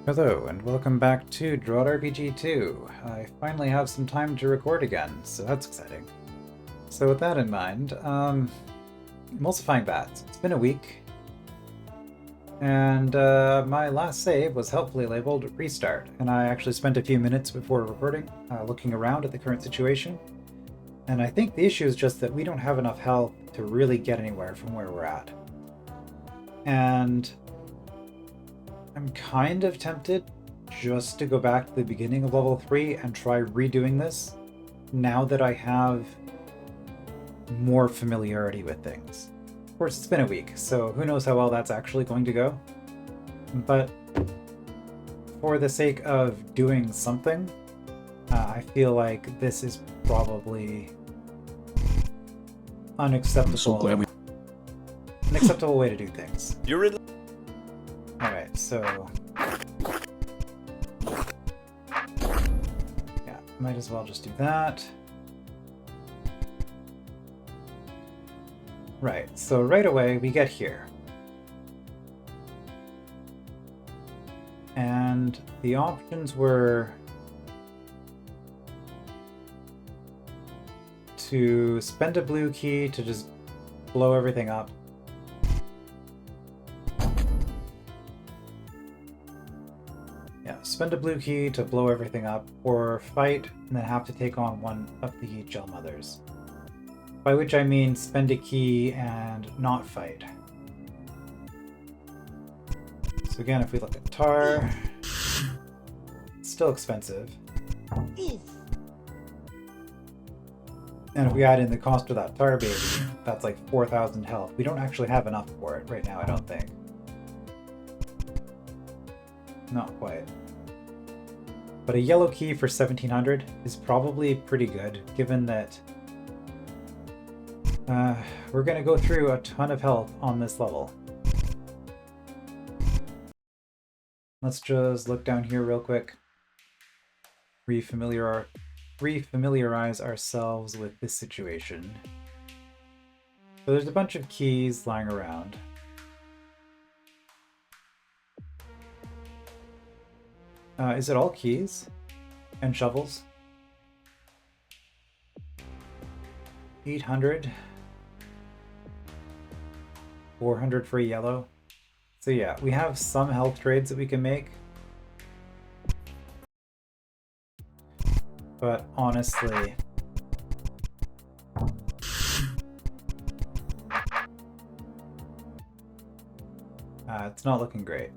Hello, and welcome back to DROD RPG 2. I finally have some time to record again, so that's exciting. So with that in mind, emulsifying bats. It's been a week, and my last save was helpfully labeled Restart, and I actually spent a few minutes before recording looking around at the current situation, and I think the issue is just that we don't have enough health to really get anywhere from where we're at. And I'm kind of tempted just to go back to the beginning of level 3 and try redoing this now that I have more familiarity with things. Of course, it's been a week, so who knows how well that's actually going to go. But for the sake of doing something, I feel like this is probably unacceptable. I'm so glad an acceptable way to do things. You're in. Alright, so yeah, might as well just do that. Right, so right away we get here. And the options were to spend a blue key to just blow everything up. Spend a blue key to blow everything up, or fight and then have to take on one of the gel mothers. By which I mean spend a key and not fight. So again, if we look at tar, it's still expensive. And if we add in the cost of that tar baby, that's like 4,000 health. We don't actually have enough for it right now, I don't think. Not quite. But a yellow key for 1700 is probably pretty good, given that we're going to go through a ton of health on this level. Let's just look down here real quick. Refamiliarize ourselves with this situation. So there's a bunch of keys lying around. Is it all keys and shovels? 800. 400 for a yellow. So yeah, we have some health trades that we can make. But honestly, it's not looking great.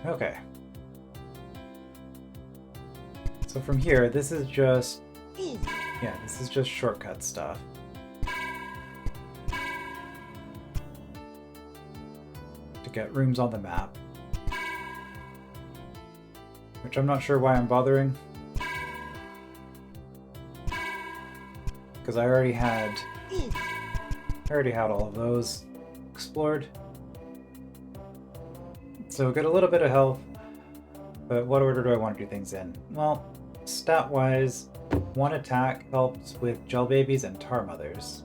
Okay. So from here, this is just shortcut stuff. To get rooms on the map. Which I'm not sure why I'm bothering. Because I already had all of those explored. So get a little bit of health, but what order do I want to do things in? Well, stat-wise, one attack helps with gel babies and tar mothers.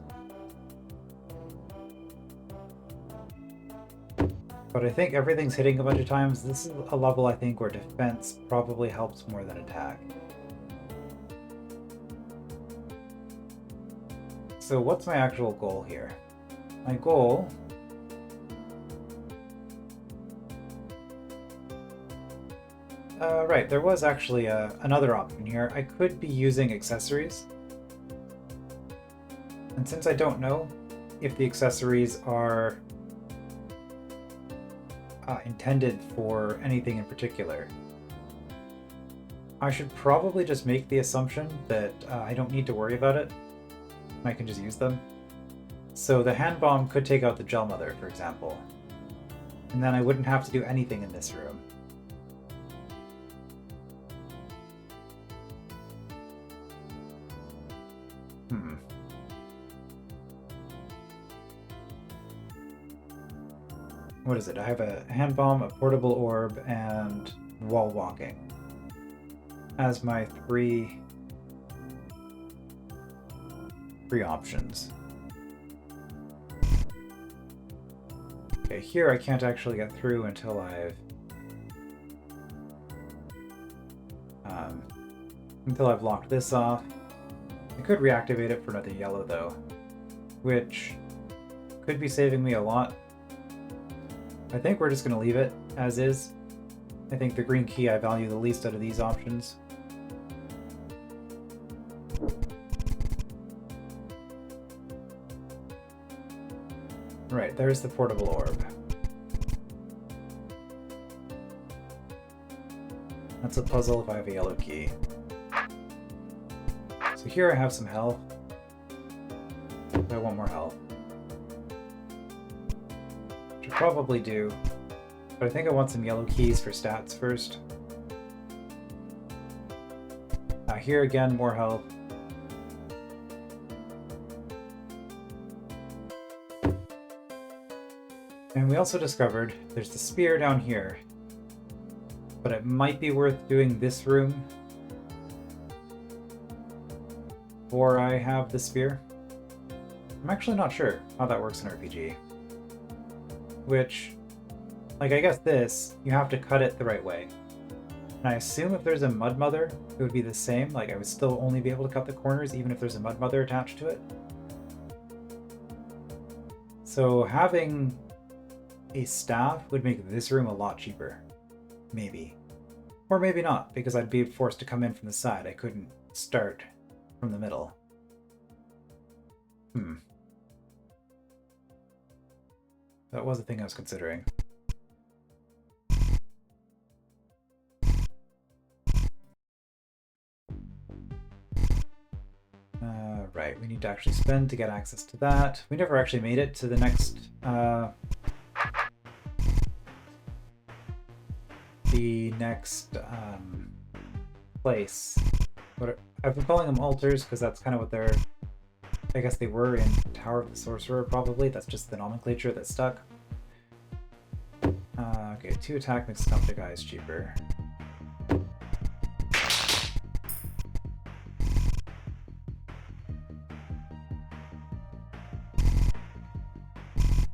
But I think everything's hitting a bunch of times. This is a level I think where defense probably helps more than attack. So what's my actual goal here? My goal right, there was actually another option here. I could be using accessories. And since I don't know if the accessories are intended for anything in particular, I should probably just make the assumption that I don't need to worry about it. I can just use them. So the hand bomb could take out the gel mother, for example. And then I wouldn't have to do anything in this room. what is it? I have a hand bomb, a portable orb, and wall walking as my three options. Okay, here I can't actually get through until I've locked this off. I could reactivate it for another yellow though, which could be saving me a lot. I think we're just going to leave it as is. I think the green key I value the least out of these options. Right, there's the portable orb. That's a puzzle if I have a yellow key. So here I have some health. I want more health. Which I probably do. But I think I want some yellow keys for stats first. Here again, more health. And we also discovered there's the spear down here. But it might be worth doing this room before I have the spear. I'm actually not sure how that works in RPG. Which, like, I guess this, you have to cut it the right way. And I assume if there's a mud mother, it would be the same. Like, I would still only be able to cut the corners even if there's a mud mother attached to it. So having a staff would make this room a lot cheaper. Maybe. Or maybe not, because I'd be forced to come in from the side. I couldn't start from the middle. That was a thing I was considering. Right, we need to actually spend to get access to that. We never actually made it to the next place. I've been calling them altars because that's kind of what they're... I guess they were in Tower of the Sorcerer, probably. That's just the nomenclature that stuck. Okay, 2 attack makes the guys cheaper.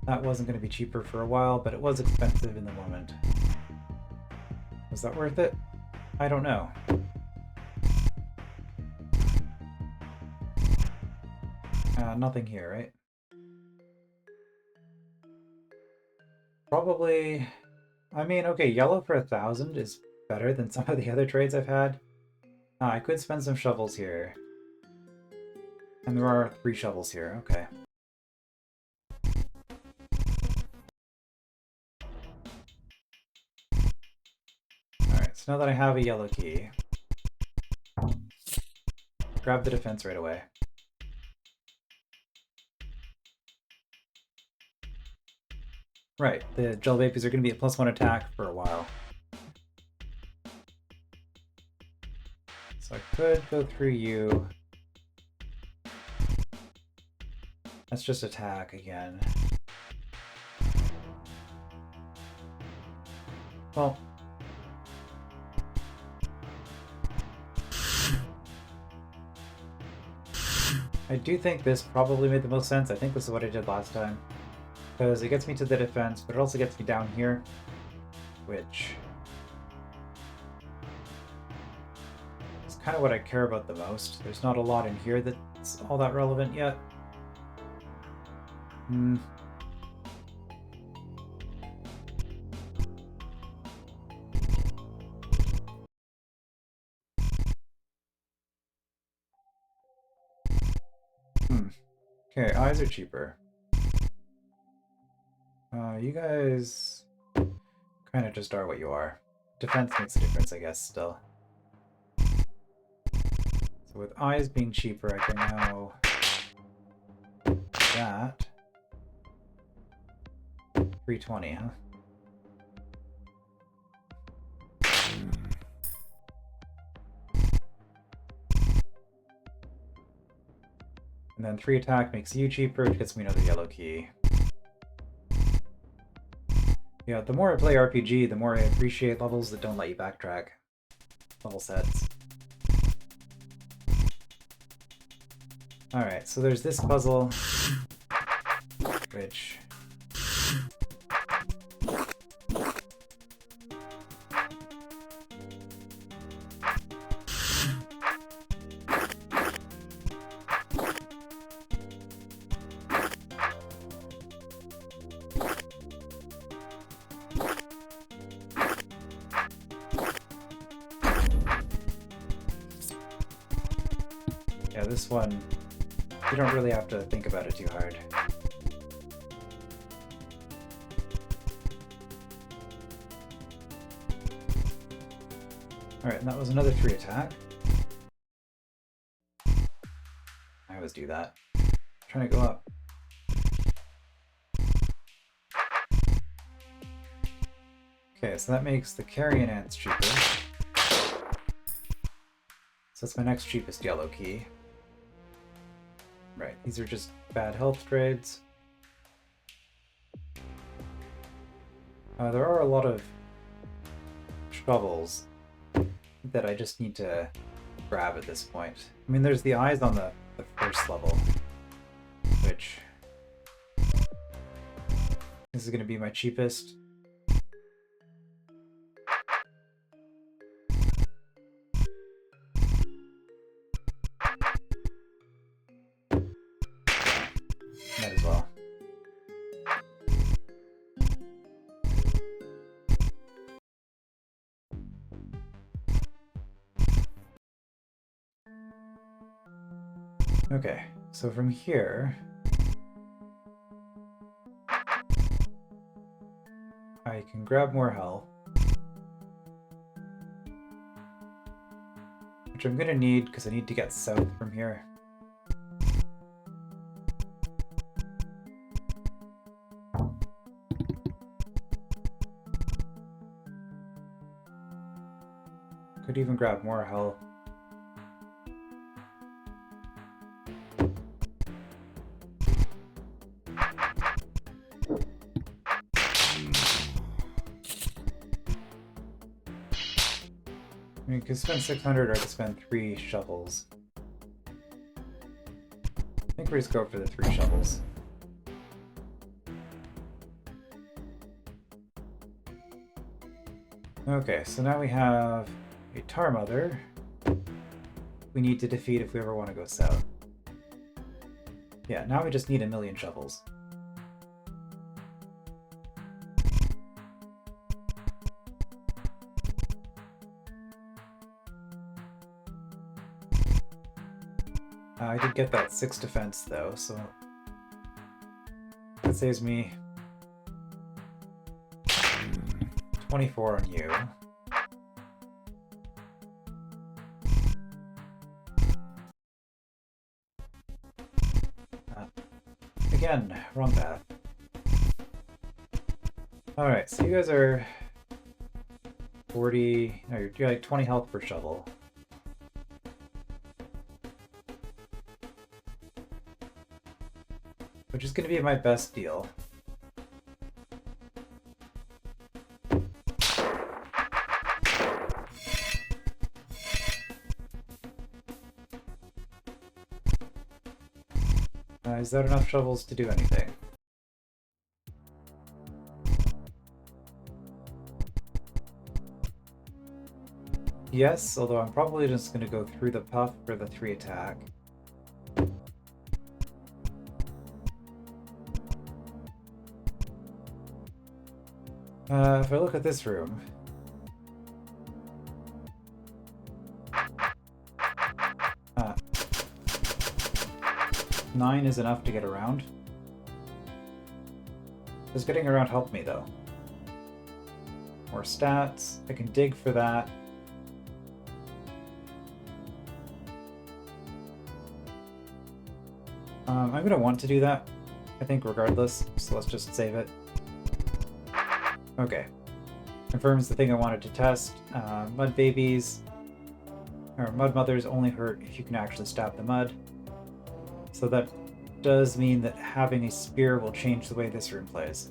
That wasn't going to be cheaper for a while, but it was expensive in the moment. Was that worth it? I don't know. Nothing here, right? Probably... I mean, okay, yellow for 1,000 is better than some of the other trades I've had. I could spend some shovels here. And there are 3 shovels here, okay. Alright, so now that I have a yellow key, grab the defense right away. Right, the gel vapors are going to be a +1 attack for a while. So I could go through you. That's just attack again. Well... I do think this probably made the most sense. I think this is what I did last time. Because it gets me to the defense, but it also gets me down here, which is kind of what I care about the most. There's not a lot in here that's all that relevant yet. Okay, eyes are cheaper. You guys kind of just are what you are. Defense makes a difference, I guess, still. So with eyes being cheaper, I can now do that. 320, huh? And then 3 attack makes you cheaper, it gets me another yellow key. Yeah, the more I play RPG, the more I appreciate levels that don't let you backtrack. Level sets. Alright, so there's this puzzle, which... Yeah, this one, you don't really have to think about it too hard. Alright, and that was another 3 attack. I always do that. I'm trying to go up. Okay, so that makes the carrion ants cheaper. So that's my next cheapest yellow key. Right, these are just bad health trades. There are a lot of shovels that I just need to grab at this point. I mean, there's the eyes on the first level, which this is going to be my cheapest. Might as well. Okay, so from here, I can grab more health, which I'm gonna need because I need to get south from here. Could even grab more health. I mean, I could spend 600 or I could spend 3 shovels. I think we just go for the 3 shovels. Okay, so now we have a tar mother we need to defeat if we ever want to go south. Yeah, now we just need 1,000,000 shovels. I did get that 6 defense though, so that saves me 24 on you. Again, wrong path. Alright, so you guys are 40... No, you're like 20 health per shovel. Which is going to be my best deal. Is that enough shovels to do anything? Yes, although I'm probably just going to go through the puff for the 3 attack. If I look at this room... 9 is enough to get around. Does getting around help me, though? More stats. I can dig for that. I'm going to want to do that, I think, regardless, so let's just save it. Okay. Confirms the thing I wanted to test. Mud babies, or mud mothers only hurt if you can actually stab the mud. So that does mean that having a spear will change the way this room plays.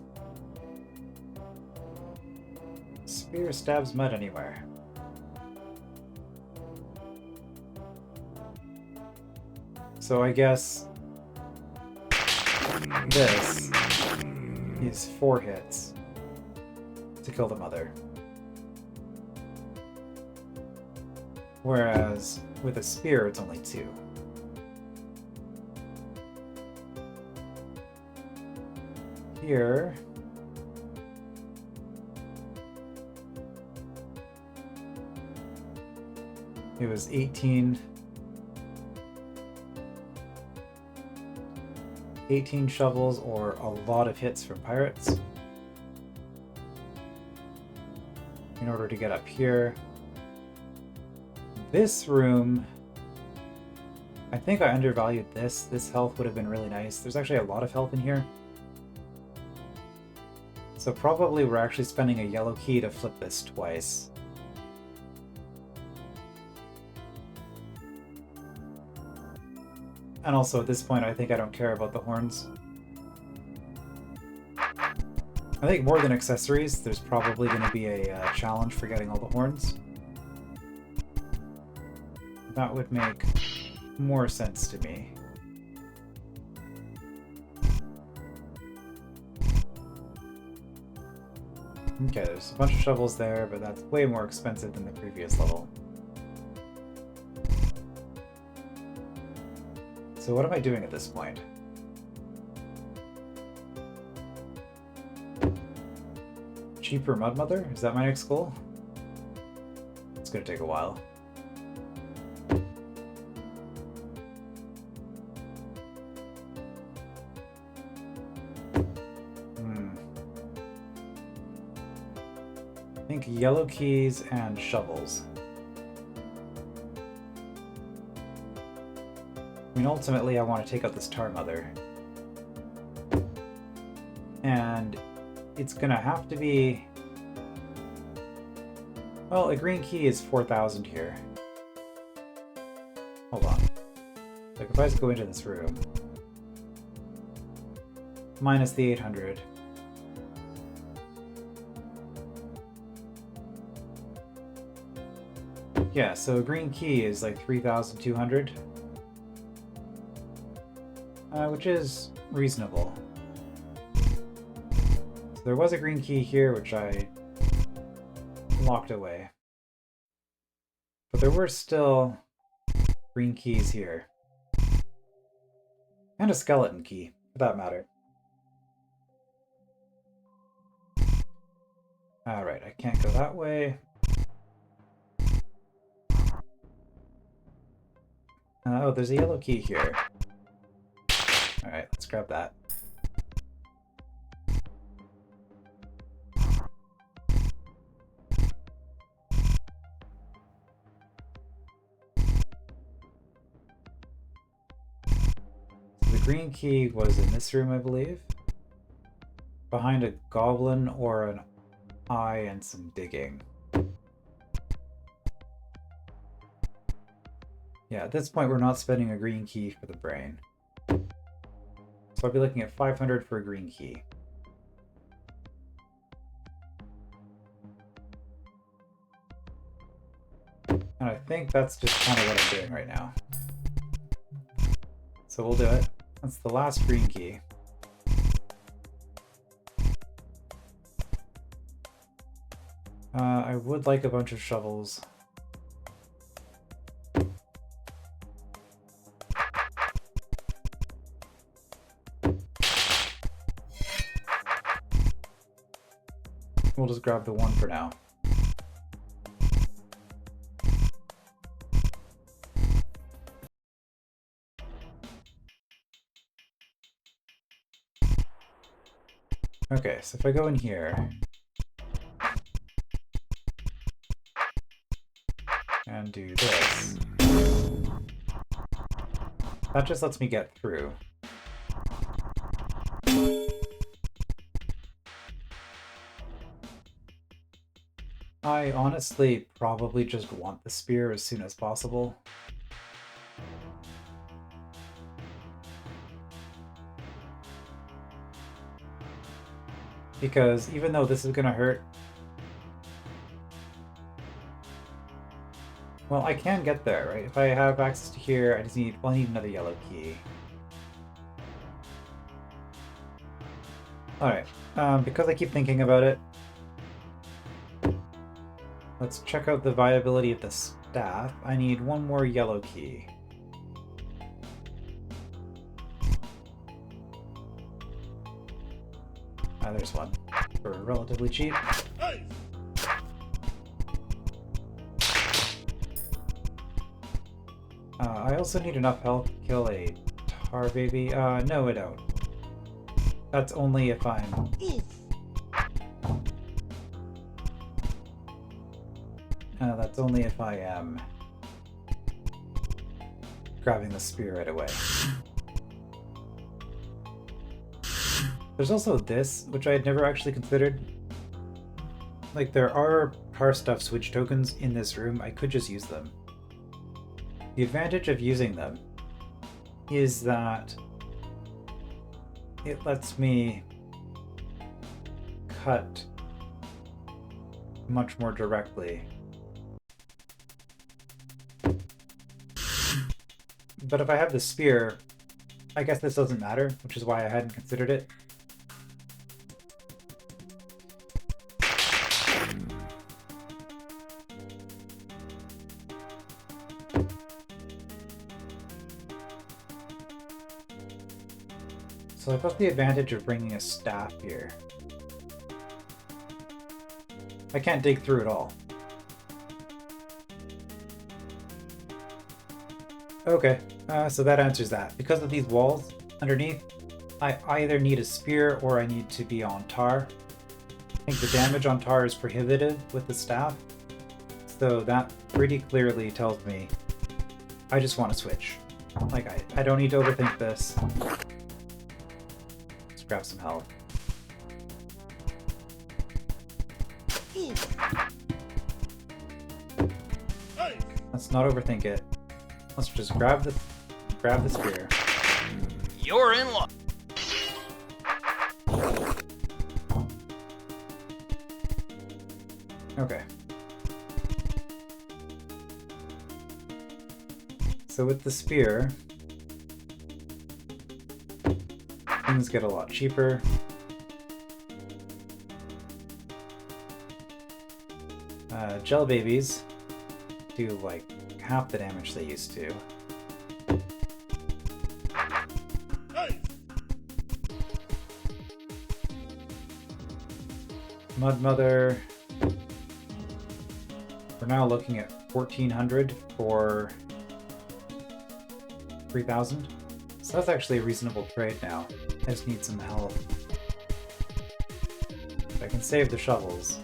Spear stabs mud anywhere. So I guess this is 4 hits to kill the mother. Whereas with a spear, it's only 2. Here, it was 18 shovels or a lot of hits from pirates in order to get up here. This room, I think I undervalued this. This health would have been really nice. There's actually a lot of health in here. So probably we're actually spending a yellow key to flip this twice. And also at this point, I think I don't care about the horns. I think more than accessories, there's probably going to be a challenge for getting all the horns. That would make more sense to me. Okay, there's a bunch of shovels there, but that's way more expensive than the previous level. So what am I doing at this point? Cheaper Mud Mother? Is that my next goal? It's gonna take a while. I think yellow keys and shovels. I mean, ultimately, I want to take out this Tar Mother. And it's gonna have to be... Well, a green key is 4,000 here. Hold on. Like, if I just go into this room... minus the 800... Yeah, so a green key is like 3,200. Which is reasonable. So there was a green key here, which I locked away. But there were still green keys here. And a skeleton key, for that matter. Alright, I can't go that way. Oh, there's a yellow key here. Alright, let's grab that. So the green key was in this room, I believe. Behind a goblin or an eye and some digging. Yeah, at this point we're not spending a green key for the brain. So I'll be looking at 500 for a green key. And I think that's just kind of what I'm doing right now. So we'll do it. That's the last green key. I would like a bunch of shovels. We'll just grab the one for now. Okay, so if I go in here and do this, that just lets me get through. I honestly probably just want the spear as soon as possible. Because even though this is gonna hurt, Well, I can get there, right? If I have access to here, I just need, well, I need another yellow key. Alright, because I keep thinking about it, let's check out the viability of the staff. I need one more yellow key. There's one. For relatively cheap. I also need enough health to kill a tar baby. No I don't. That's only if I'm... that's only if I am grabbing the spear right away. There's also this, which I had never actually considered. Like, there are tarstuff switch tokens in this room. I could just use them. The advantage of using them is that it lets me cut much more directly. But if I have the spear, I guess this doesn't matter, which is why I hadn't considered it. So I've got the advantage of bringing a staff here. I can't dig through it all. Okay, so that answers that. Because of these walls underneath, I either need a spear or I need to be on tar. I think the damage on tar is prohibitive with the staff, so that pretty clearly tells me I just want to switch. Like, I don't need to overthink this. Let's grab some health. Let's not overthink it. Let's just grab the spear. You're in luck. Okay. So with the spear, things get a lot cheaper. Gel babies do like half the damage they used to. Mud Mother, we're now looking at 1400 for 3000. So that's actually a reasonable trade now. I just need some health. I can save the shovels.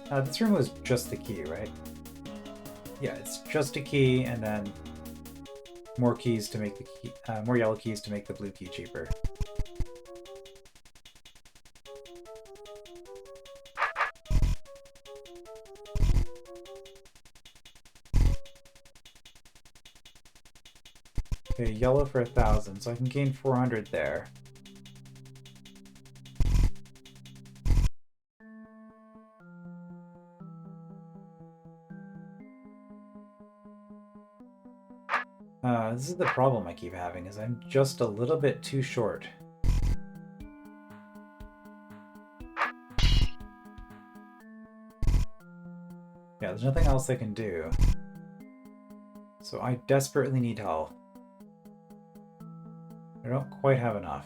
This room was just the key, right? Yeah, it's just a key, and then more keys to make the key, more yellow keys to make the blue key cheaper. Okay, yellow for 1000, so I can gain 400 there. This is the problem I keep having, is I'm just a little bit too short. Yeah, there's nothing else I can do. So I desperately need help. I don't quite have enough.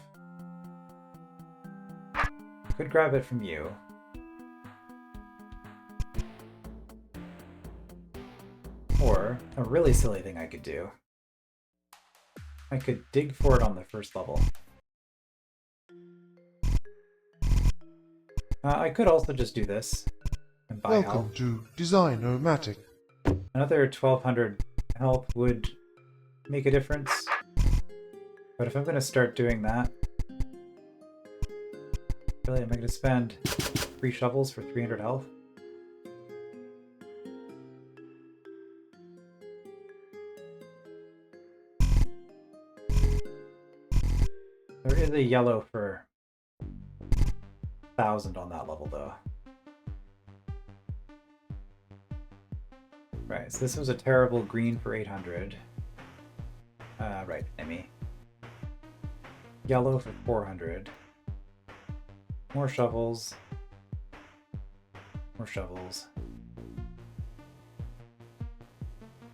Could grab it from you. Or, a really silly thing I could do. I could dig for it on the first level. I could also just do this and buy Welcome health. to Design-O-Matic. Another 1200 health would make a difference. But if I'm going to start doing that, really, am I going to spend 3 shovels for 300 health? There is a yellow for 1000 on that level, though. Right, so this was a terrible green for 800. Right, Emmy. Yellow for 400. More shovels. More shovels.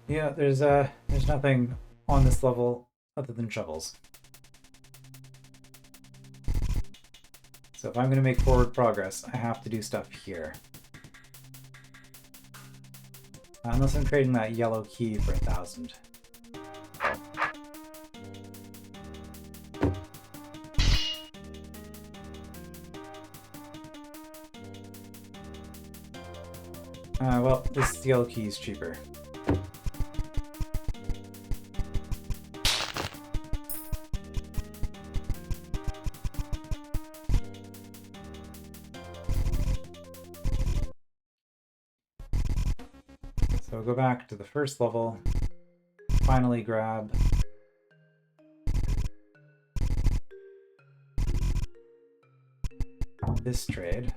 Yeah, there's nothing on this level other than shovels. So if I'm going to make forward progress, I have to do stuff here. Unless I'm trading that yellow key for 1,000. Well, this yellow key is cheaper. So go back to the first level, finally grab this trade.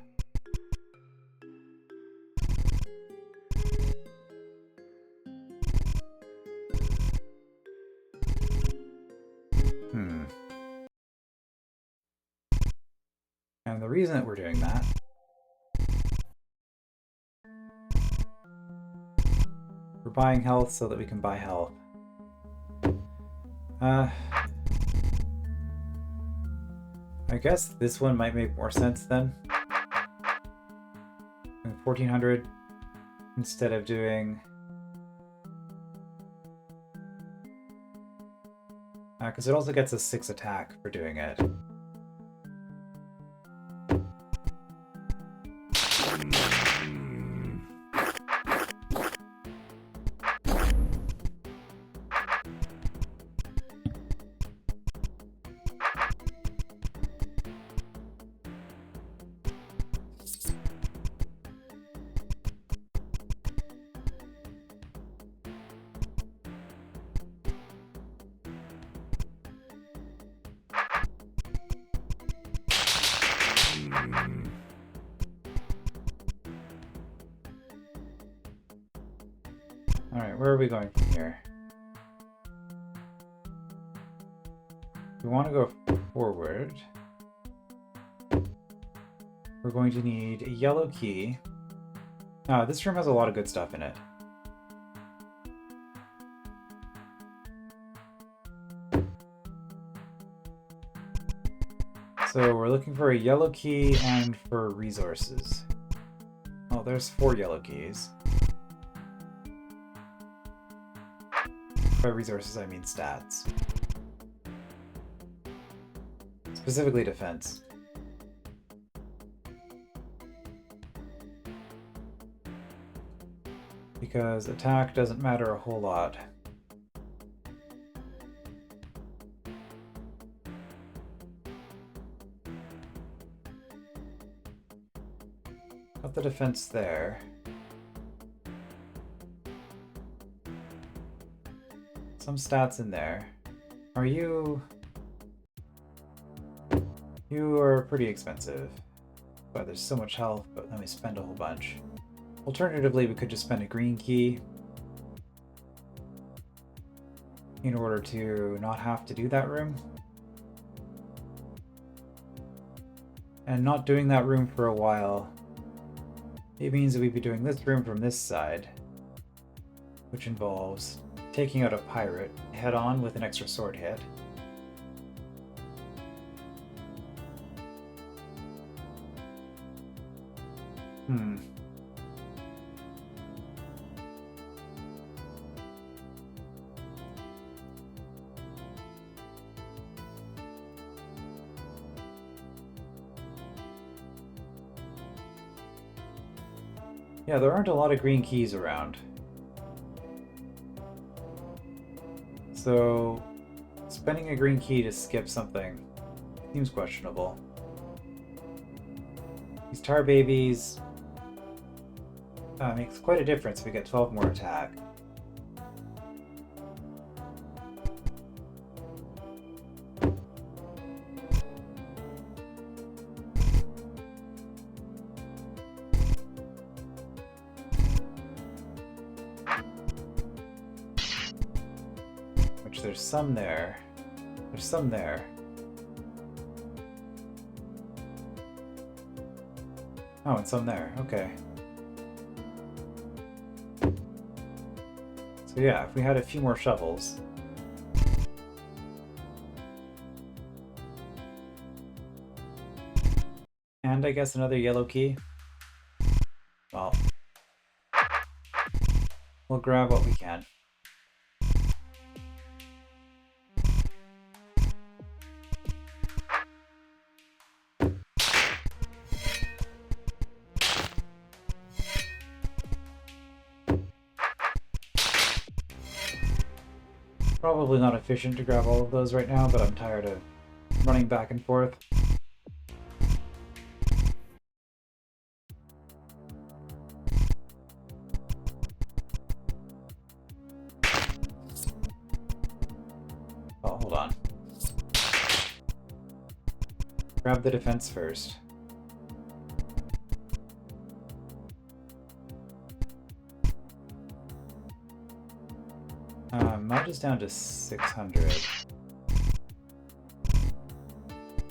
And the reason that we're doing that we're buying health so that we can buy health. I guess this one might make more sense then. 1400 instead of doing... because it also gets a 6 attack for doing it. Alright, where are we going from here? We want to go forward. We're going to need a yellow key. This room has a lot of good stuff in it. So we're looking for a yellow key and for resources. Oh, there's 4 yellow keys. By resources, I mean stats. Specifically defense. Because attack doesn't matter a whole lot. Got the defense there. Some stats in there. Are you... You are pretty expensive. But there's so much health, but then we spend a whole bunch. Alternatively, we could just spend a green key in order to not have to do that room. And not doing that room for a while, it means that we'd be doing this room from this side, which involves taking out a pirate head-on with an extra sword hit. Yeah, there aren't a lot of green keys around. So, spending a green key to skip something seems questionable. These tar babies makes quite a difference if we get 12 more attack. which there's some there. There's some there. Oh, and some there. Okay. So yeah, if we had a few more shovels. And I guess another yellow key. Well, we'll grab what we can. Probably not efficient to grab all of those right now, but I'm tired of running back and forth. Oh, hold on. Grab the defense first. Mud is down to 600.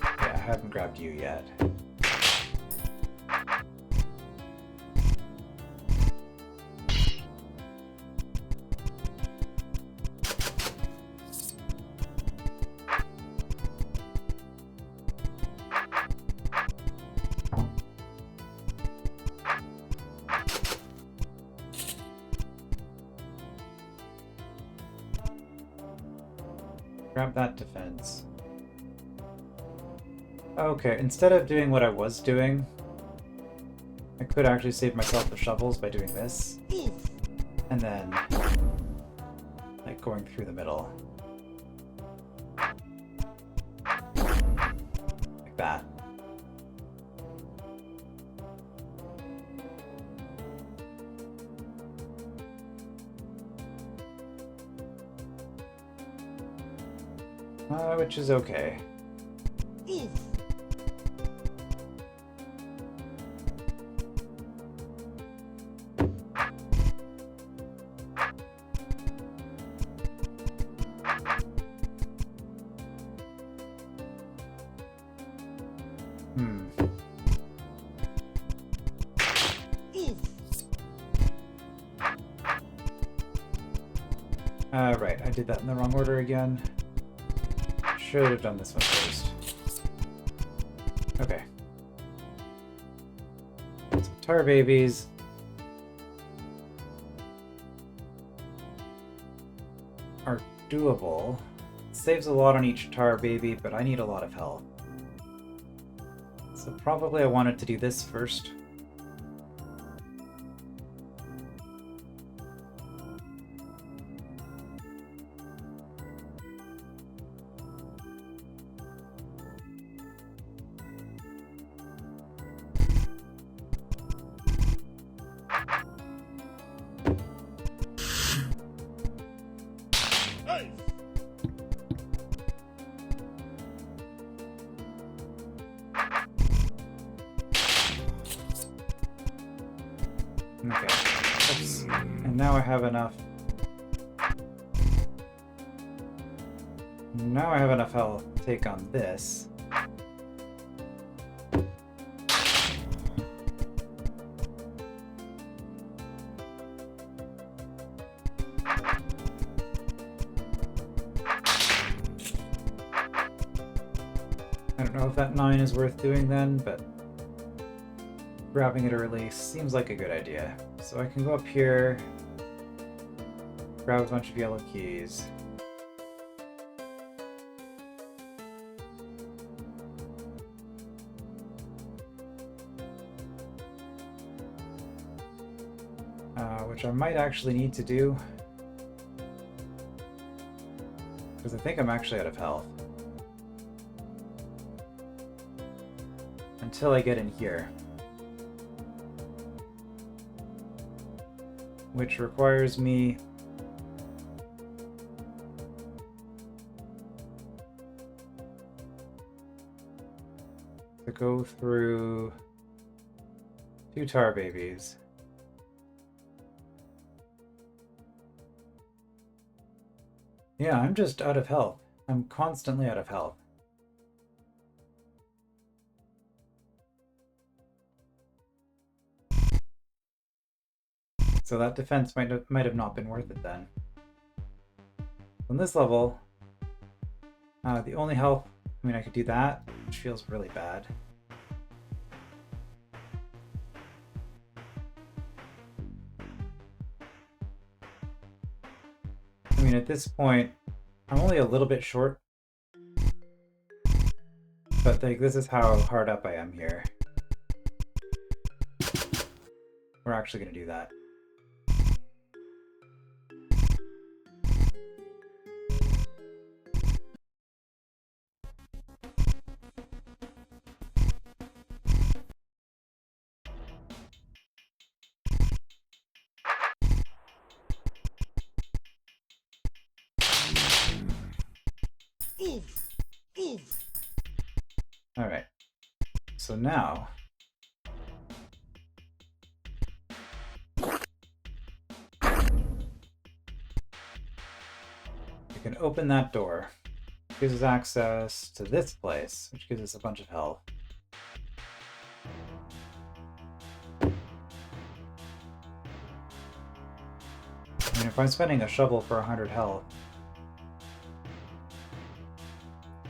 Yeah, I haven't grabbed you yet. Grab that defense. Okay, instead of doing what I was doing, I could actually save myself the shovels by doing this. And then, like, going through the middle. Like that. Which is okay. Right, I did that in the wrong order again. Should have done this one first. Okay. So, tar babies. Are doable. It saves a lot on each tar baby, but I need a lot of health. So probably I wanted to do this first. Okay. Oops. And now I have enough. Now I have enough health to take on this. I don't know if that 9 is worth doing then, but grabbing it early seems like a good idea. So I can go up here, grab a bunch of yellow keys. Which I might actually need to do, because I think I'm actually out of health. Until I get in here. Which requires me to go through 2 tar babies. Yeah, I'm just out of health. I'm constantly out of health. So that defense might have not been worth it then. On this level, the only health, I mean, I could do that, which feels really bad. I mean, at this point, I'm only a little bit short, but like, this is how hard up I am here. We're actually going to do that. Alright, so now we can open that door. It gives us access to this place, which gives us a bunch of health. I mean, if I'm spending a shovel for 100 health,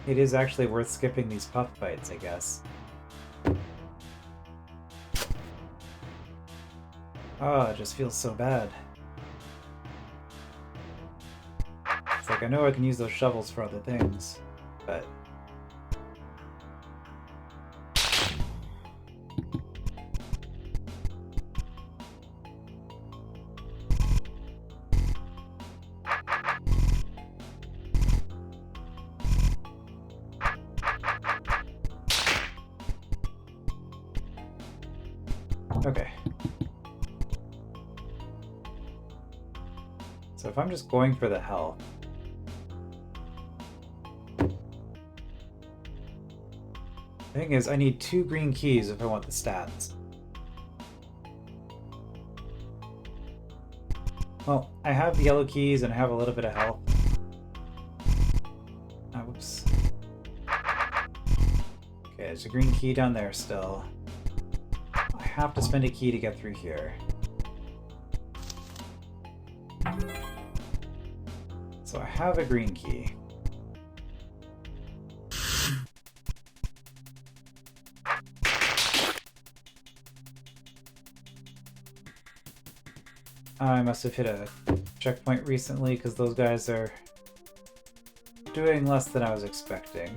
it is actually worth skipping these puff fights, I guess. Oh, it just feels so bad. It's like, I know I can use those shovels for other things, but... Okay. So if I'm just going for the health, the thing is, I need 2 green keys if I want the stats. Well, I have the yellow keys and I have a little bit of health. Oh, whoops. Okay, there's a green key down there still. I have to spend a key to get through here. So I have a green key. I must have hit a checkpoint recently because those guys are doing less than I was expecting.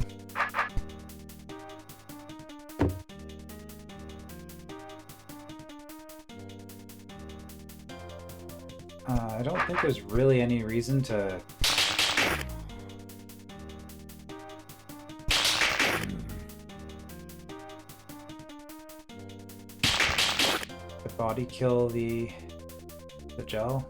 I don't think there's really any reason to... body kill the gel.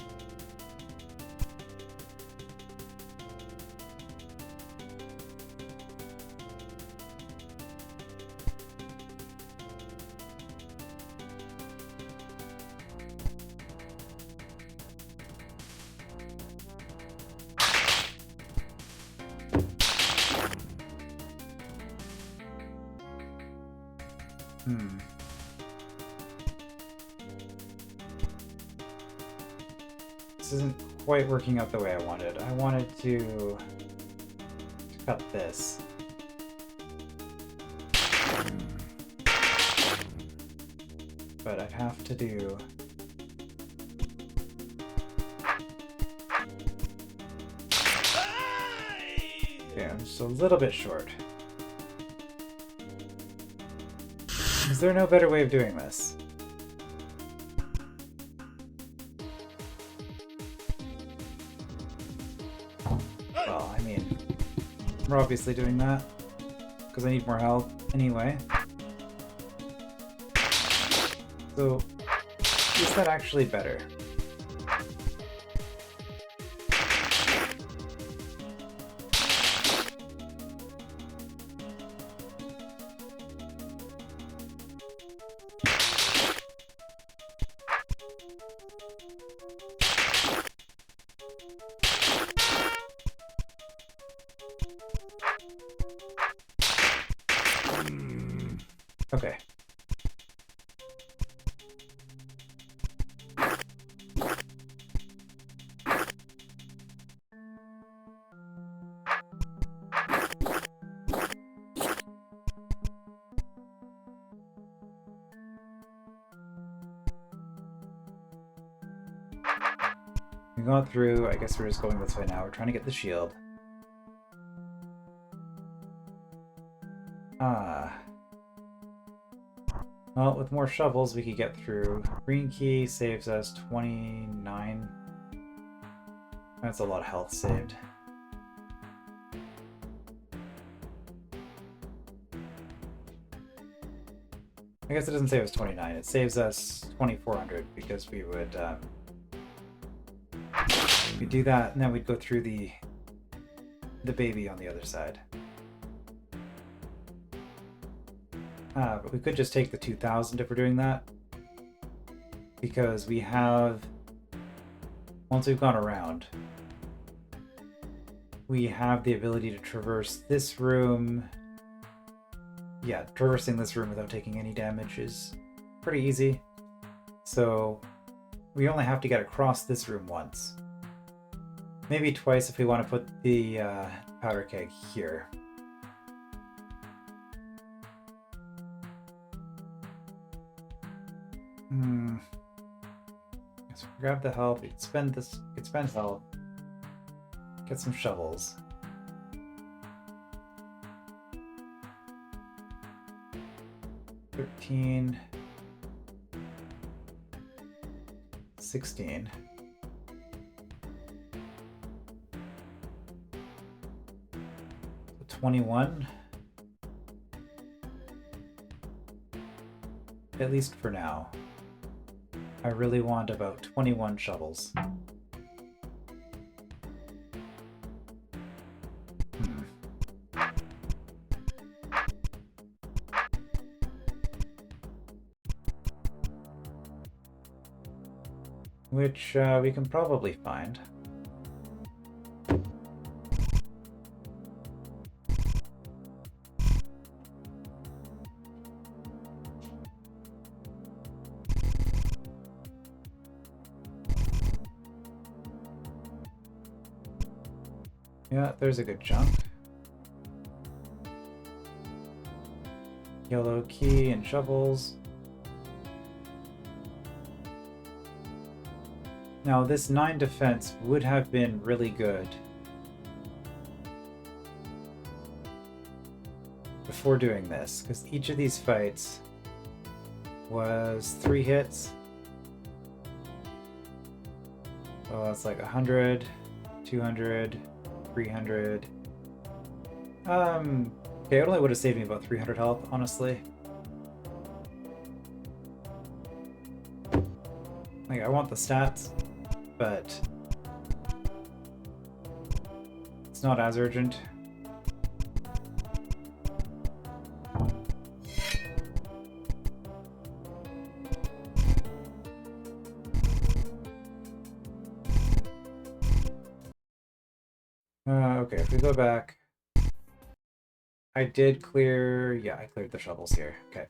This isn't quite working out the way I wanted. I wanted to cut this. But I'd have to do... Okay, I'm just a little bit short. Is there no better way of doing this? Well, I mean, we're obviously doing that because I need more health anyway. So, is that actually better? Okay. We got through. I guess we're just going this way now. We're trying to get the shield. Well, with more shovels, we could get through. Green key saves us 29. That's a lot of health saved. I guess it doesn't save us 29. It saves us 2,400 because we would we'd do that, and then we'd go through the baby on the other side. But we could just take the 2,000 if we're doing that, because we have, once we've gone around, we have the ability to traverse this room. Yeah, traversing this room without taking any damage is pretty easy. So we only have to get across this room once. Maybe twice if we want to put the powder keg here. So grab the health. We could spend this. We could spend health. Get some shovels. $13, $16. $21. At least for now. I really want about 21 shovels. Which we can probably find. Yeah, there's a good chunk. Yellow key and shovels. Now, this 9 defense would have been really good before doing this, because each of these fights was 3 hits. So it's like 100, 200, 300. Okay, it only would have saved me about 300 health, honestly. Like, I want the stats, but it's not as urgent. Okay, if we go back, I did clear, yeah, I cleared the shovels here. Okay.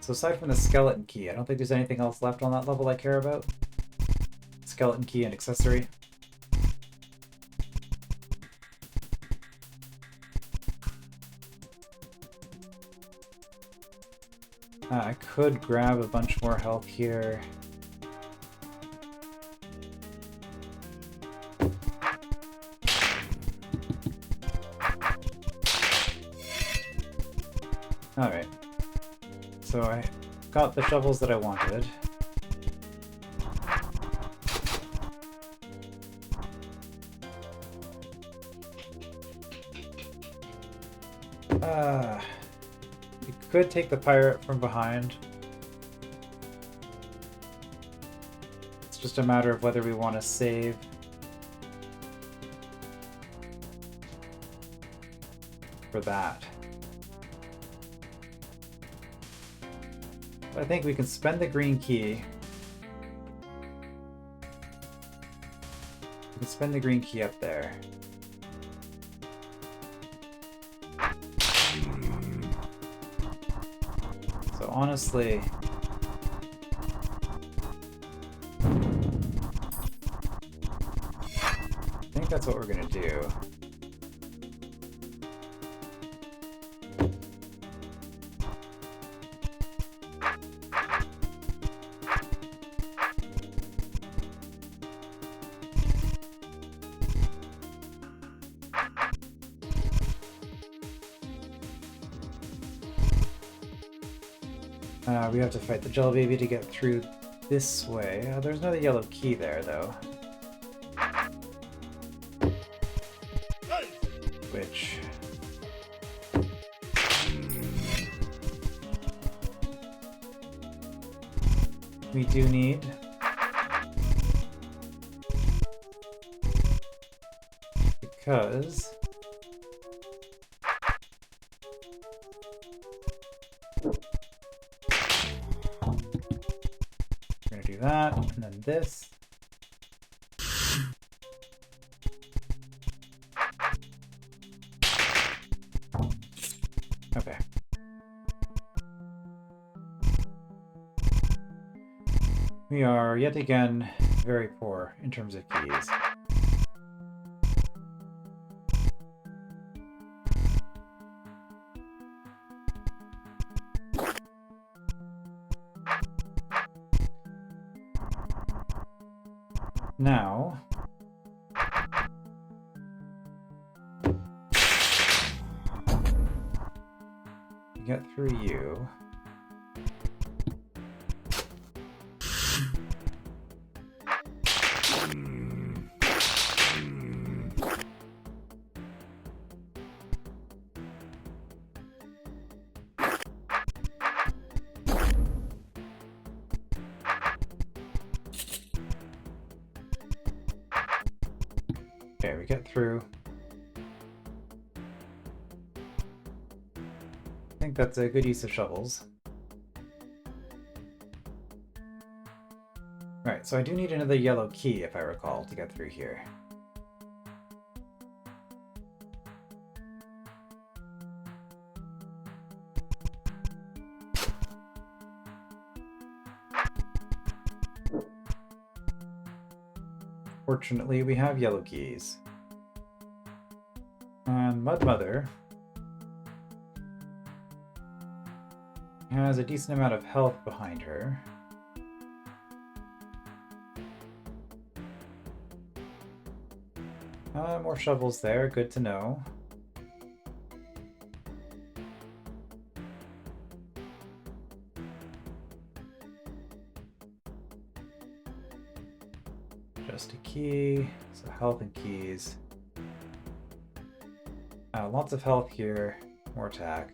So aside from the skeleton key, I don't think there's anything else left on that level I care about. Skeleton key and accessory. I could grab a bunch more health here. Alright. So I got the shovels that I wanted. You could take the pirate from behind. just a matter of whether we want to save for that. I think we can spend the green key. We can spend the green key up there. So honestly, I think that's what we're gonna do. We have to fight the Jello Baby to get through this way. There's another yellow key there, though. Which... we do need. Because... that, and then this. Okay. We are yet again very poor in terms of keys. Now, get through you. Okay, we get through. I think that's a good use of shovels. Right, so I do need another yellow key, if I recall, to get through here. Fortunately, we have yellow keys. And Mud Mother has a decent amount of health behind her. More shovels there, good to know. Just a key, so health and keys. Lots of health here, more attack.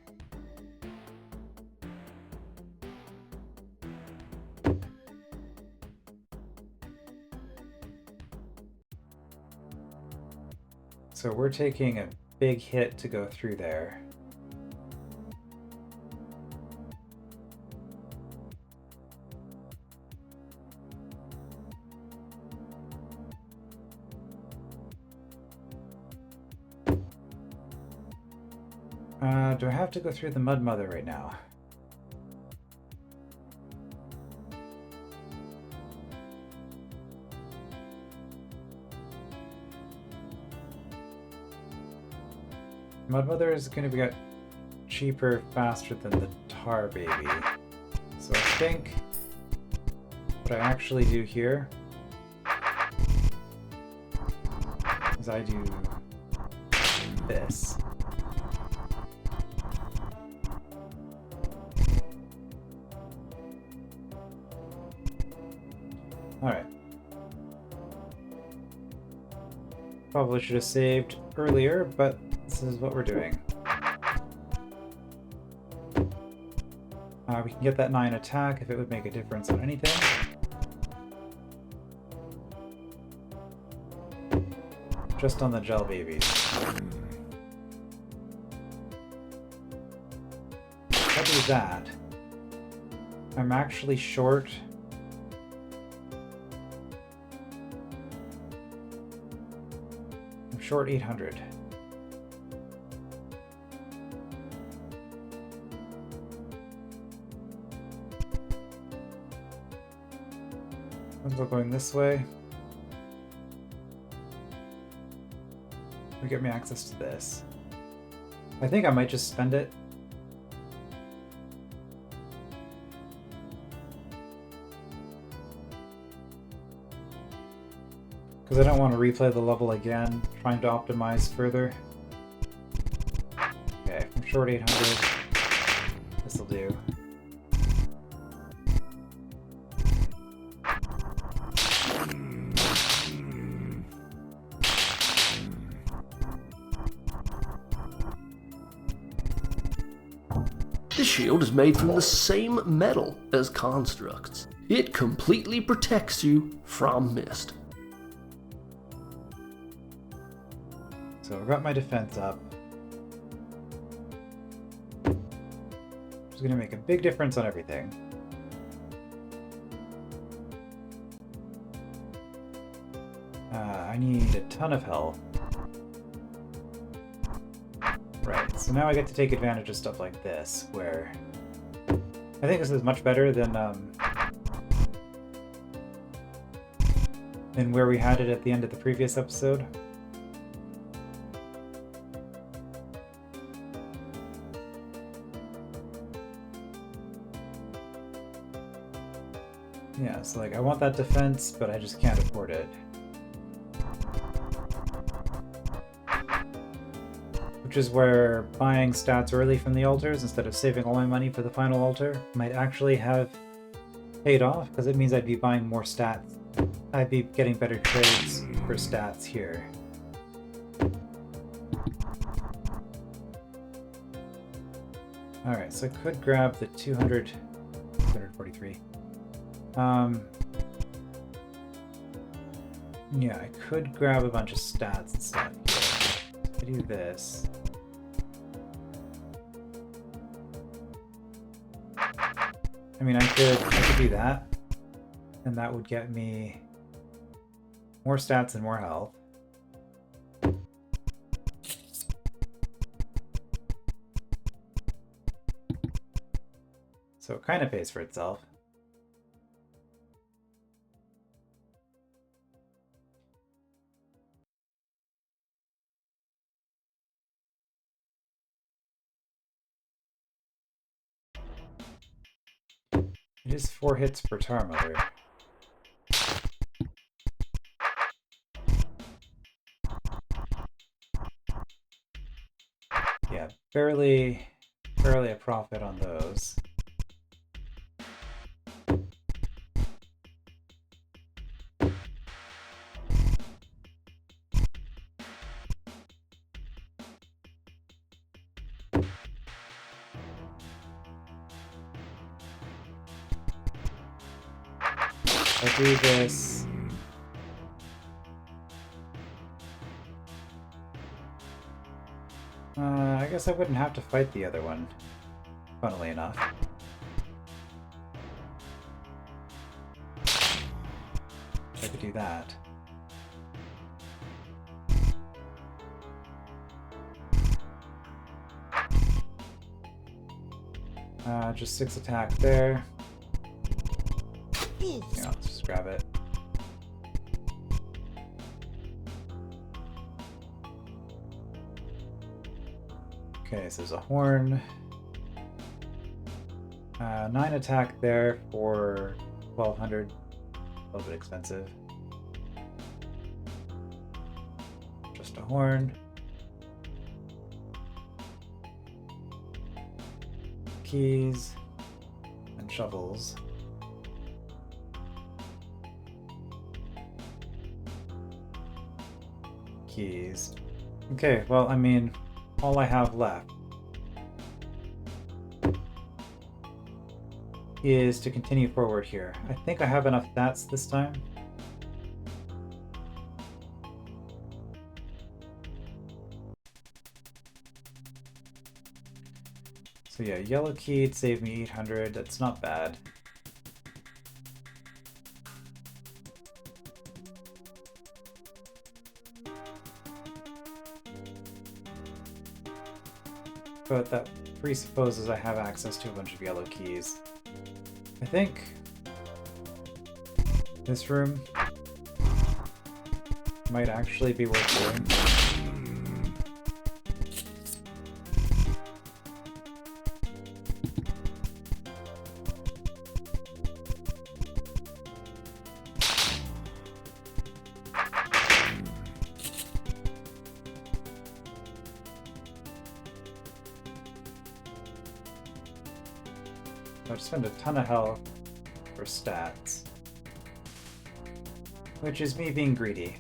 So we're taking a big hit to go through there. Do I have to go through the Mud Mother right now? Mud Mother is going to get cheaper faster than the Tar Baby. So I think what I actually do here is I do this. Alright. Probably should have saved earlier, but this is what we're doing. We can get that 9 attack if it would make a difference on anything. just on the gel babies. If I do that, I'm actually short. I'm short 800. Let's go going this way. Will get me access to this. I think I might just spend it. Because I don't want to replay the level again, trying to optimize further. Okay, I'm short 800. This'll do. The shield is made from the same metal as constructs. It completely protects you from mist. So I've got my defense up. It's going to make a big difference on everything. I need a ton of health. Right, so now I get to take advantage of stuff like this, where I think this is much better than where we had it at the end of the previous episode. Yeah, so like I want that defense, but I just can't afford it. Which is where buying stats early from the altars instead of saving all my money for the final altar might actually have paid off, because it means I'd be buying more stats. I'd be getting better trades for stats here. Alright, so I could grab the 243. Yeah, I could grab a bunch of stats and stuff here. I do this. I mean, I could do that, and that would get me more stats and more health. So it kind of pays for itself. It is 4 hits per tar motor. Yeah, barely a profit on those. I'll do this. I guess I wouldn't have to fight the other one, funnily enough. I could do that. Just 6 attack there. Yeah, let's just grab it. Okay, so there's a horn. 9 attack there for 1200. A little bit expensive. Just a horn. Keys and shovels. Keys. Okay, well, I mean, all I have left is to continue forward here. I think I have enough stats this time. So yeah, yellow key'd save me 800. That's not bad. But that presupposes I have access to a bunch of yellow keys. I think this room might actually be worth doing. I've spent a ton of health for stats, which is me being greedy.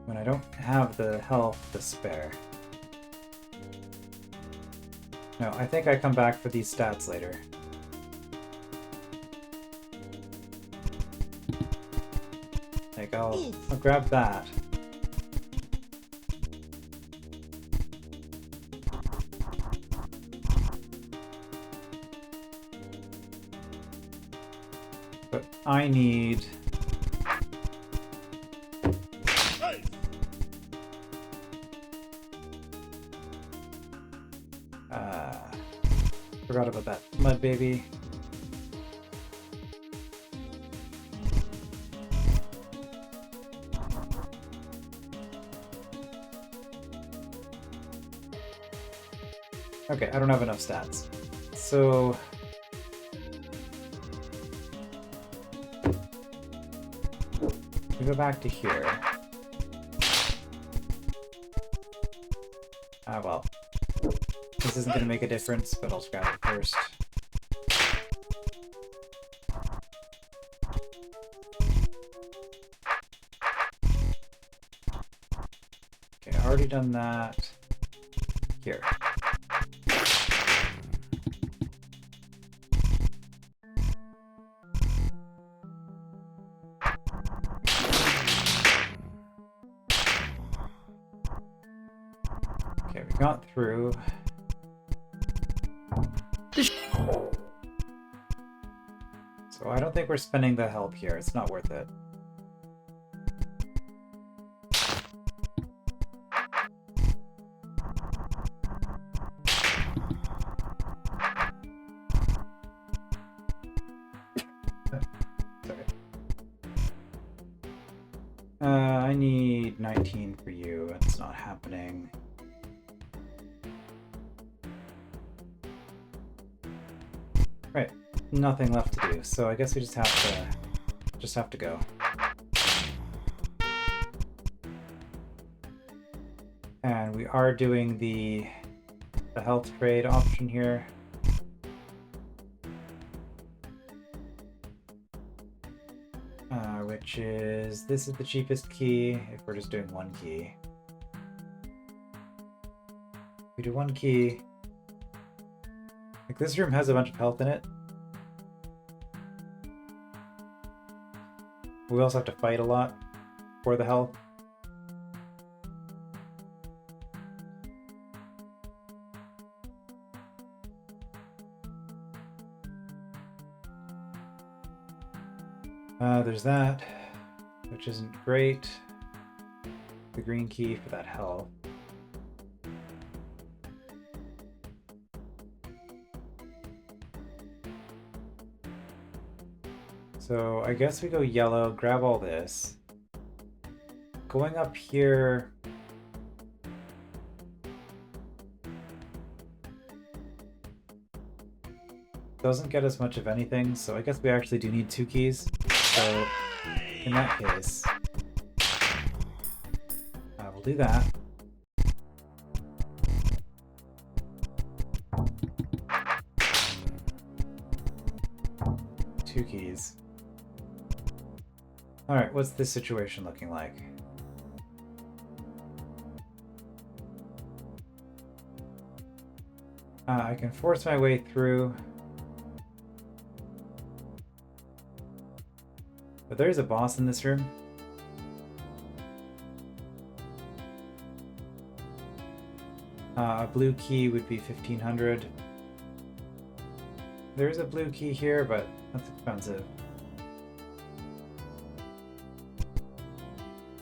When I don't have the health to spare. No, I think I come back for these stats later. Like, I'll grab that. But I need... Forgot about that mud baby. Okay, I don't have enough stats. So... we go back to here. Ah, well. This isn't going to make a difference, but I'll just grab it first. Okay, already done that. Here. Okay, we got through. So I don't think we're spending the help here. It's not worth it. Sorry. I need 19 for you. It's not happening. Right. Nothing left to do, so I guess we just have to go. And we are doing the health trade option here. Which is, this is the cheapest key if we're just doing one key. We do one key. Like, this room has a bunch of health in it. We also have to fight a lot for the health. There's that, which isn't great. The green key for that health. So I guess we go yellow, grab all this. Going up here... doesn't get us much of anything, so I guess we actually do need 2 keys. So in that case, we'll do that. Two keys. Alright, what's this situation looking like? I can force my way through. But there's a boss in this room. A blue key would be 1500. There's a blue key here, but that's expensive.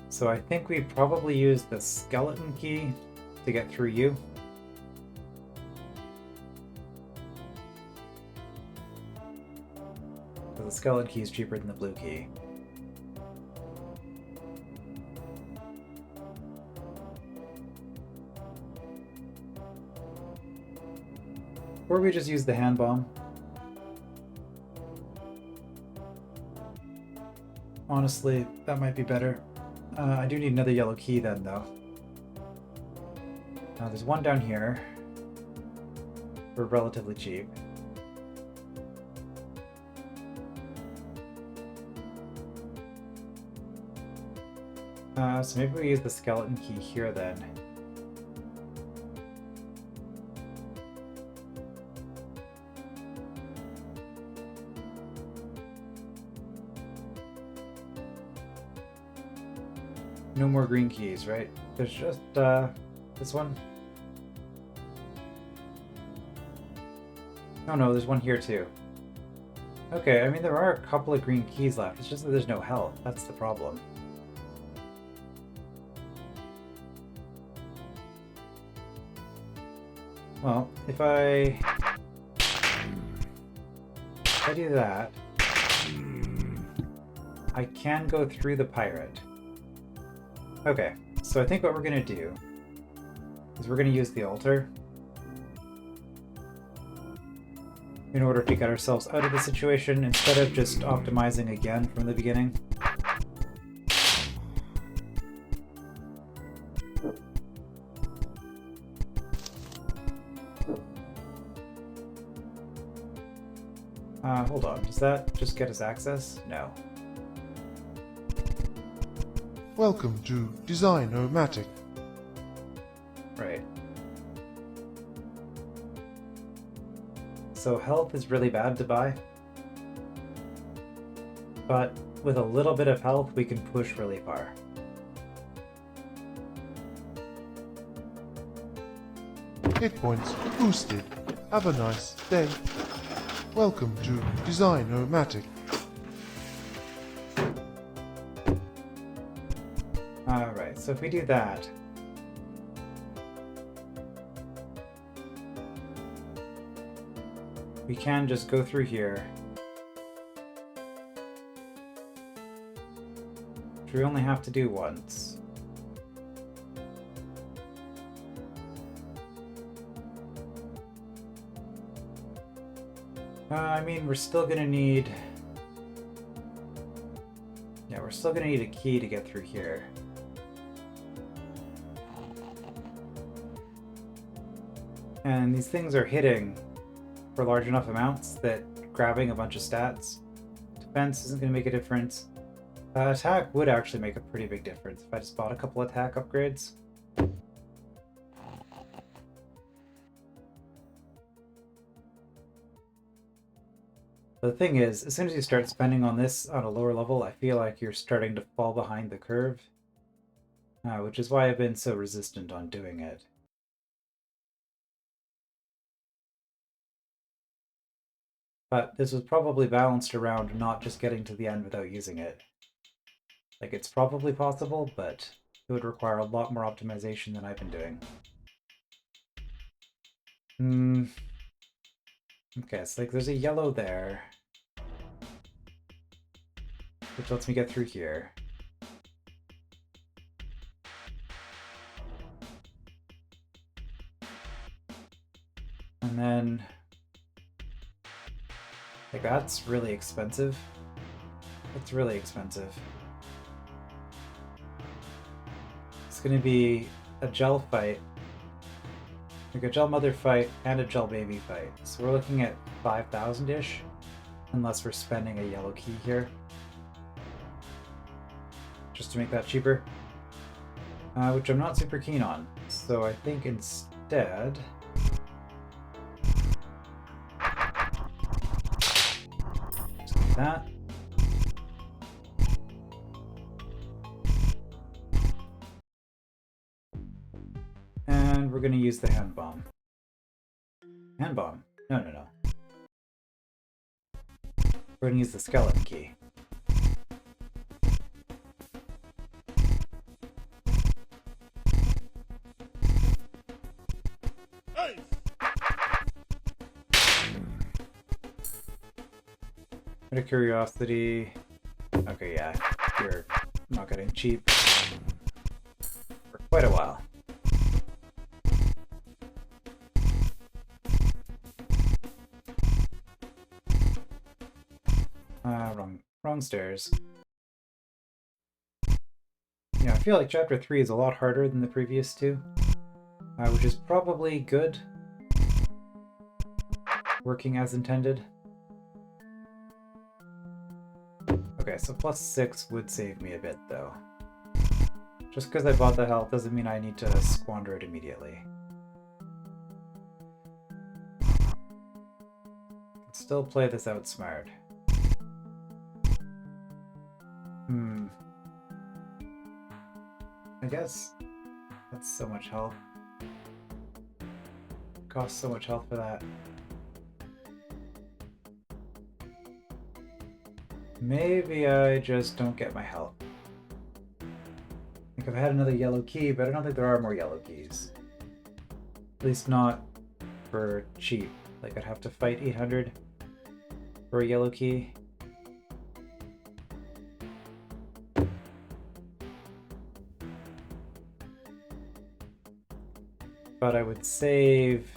So I think we probably use the skeleton key to get through you. So the skeleton key is cheaper than the blue key. Or we just use the hand bomb. Honestly, that might be better. I do need another yellow key then, though. There's one down here. For relatively cheap. So maybe we use the skeleton key here then. No more green keys, right? There's just this one. Oh no, there's one here too. Okay, I mean there are a couple of green keys left, it's just that there's no health. That's the problem. Well, if I do that, I can go through the pirate. Okay, so I think what we're going to do is we're going to use the altar in order to get ourselves out of the situation instead of just optimizing again from the beginning. Hold on, does that just get us access? No. Welcome to Design-O-Matic. Right. So health is really bad to buy. But with a little bit of health, we can push really far. Hit points boosted. Have a nice day. Welcome to Design-O-Matic. Alright, so if we do that, we can just go through here. Which we only have to do once. I mean, we're still gonna need... Yeah, we're still gonna need a key to get through here. And these things are hitting for large enough amounts that grabbing a bunch of stats. Defense isn't going to make a difference. Attack would actually make a pretty big difference if I just bought a couple attack upgrades. The thing is, as soon as you start spending on this on a lower level, I feel like you're starting to fall behind the curve. Which is why I've been so resistant on doing it. But this was probably balanced around not just getting to the end without using it. Like, it's probably possible, but it would require a lot more optimization than I've been doing. Okay, so like there's a yellow there, which lets me get through here. And then... like, that's really expensive. It's really expensive. It's gonna be a gel fight. Like a gel mother fight and a gel baby fight. So we're looking at 5,000-ish. Unless we're spending a yellow key here. Just to make that cheaper. Which I'm not super keen on. So I think instead... that. And we're going to use the hand bomb. Hand bomb? No, no, no. We're going to use the skeleton key. Out of curiosity... Okay, yeah, you're not getting cheap for quite a while. Wrong stairs. Yeah, I feel like Chapter 3 is a lot harder than the previous two, which is probably good. Working as intended. Okay, so +6 would save me a bit, though. Just because I bought the health doesn't mean I need to squander it immediately. Can still play this out smart. I guess that's so much health. Costs so much health for that. Maybe I just don't get my health. Like I've had another yellow key, but I don't think there are more yellow keys. At least not for cheap. Like I'd have to fight 800 for a yellow key. But I would save...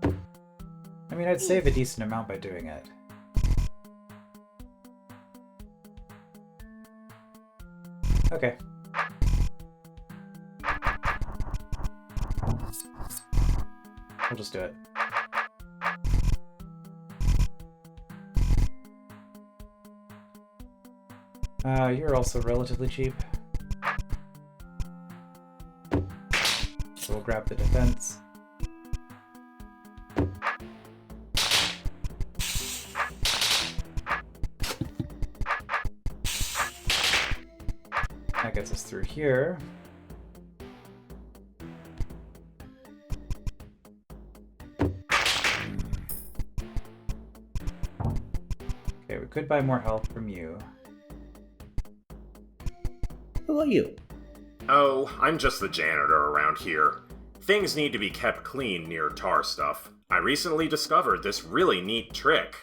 I mean, I'd save a decent amount by doing it. Okay. We'll just do it. You're also relatively cheap. So we'll grab the defense. That gets us through here. Okay, we could buy more health from you. Who are you? Oh, I'm just the janitor around here. Things need to be kept clean near tarstuff. I recently discovered this really neat trick.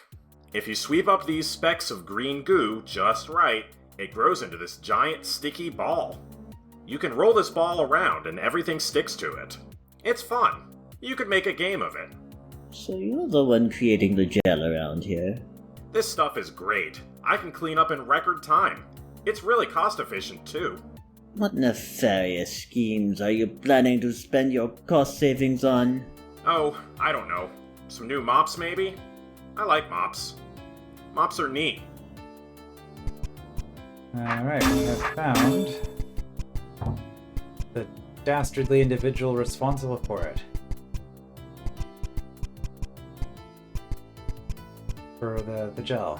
If you sweep up these specks of green goo just right, it grows into this giant sticky ball. You can roll this ball around and everything sticks to it. It's fun. You could make a game of it. So you're the one creating the gel around here. This stuff is great. I can clean up in record time. It's really cost efficient too. What nefarious schemes are you planning to spend your cost savings on? Oh, I don't know. Some new mops maybe? I like mops. Mops are neat. Alright, we have found the dastardly individual responsible for it. For the gel.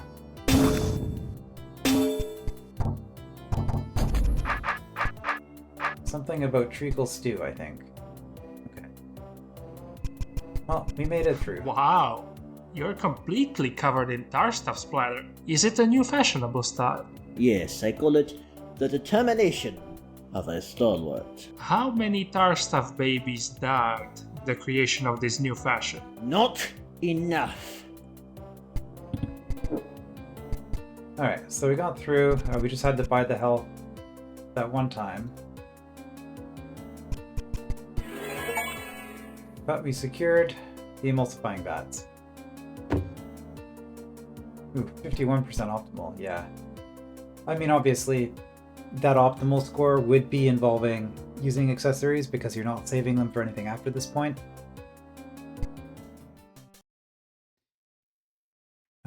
Something about treacle stew, I think. Okay. Well, we made it through. Wow, you're completely covered in tarstuff splatter. Is it a new fashionable style? Yes, I call it the determination of a stalwart. How many tarstuff babies died the creation of this new fashion? Not enough. Alright, so we got through. We just had to buy the health that one time. But we secured the emulsifying bats. Ooh, 51% optimal, yeah. I mean, obviously, that optimal score would be involving using accessories because you're not saving them for anything after this point.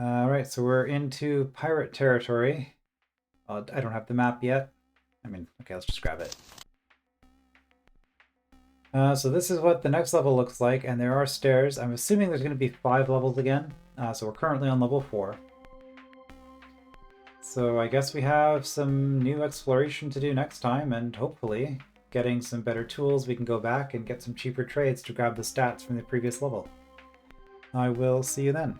Alright, so we're into pirate territory. I don't have the map yet. I mean, okay, let's just grab it. So this is what the next level looks like, and there are stairs. I'm assuming there's going to be 5 levels again. So we're currently on level 4. So I guess we have some new exploration to do next time, and hopefully getting some better tools, we can go back and get some cheaper trades to grab the stats from the previous level. I will see you then.